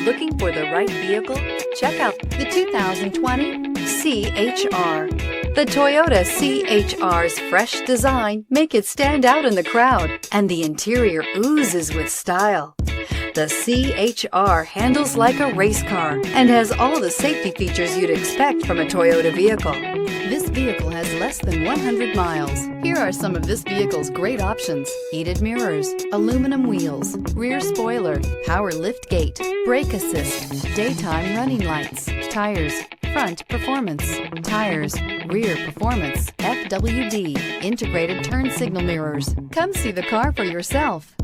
Looking for the right vehicle? Check out the 2020 C-HR. The Toyota C-HR's fresh design make it stand out in the crowd, and the interior oozes with style. The C-HR handles like a race car and has all the safety features you'd expect from a Toyota vehicle. This vehicle has less than 100 miles. Here are some of this vehicle's great options: heated mirrors, aluminum wheels, rear spoiler, power lift gate, brake assist, daytime running lights, tires, front performance, tires, rear performance, FWD, integrated turn signal mirrors. Come see the car for yourself.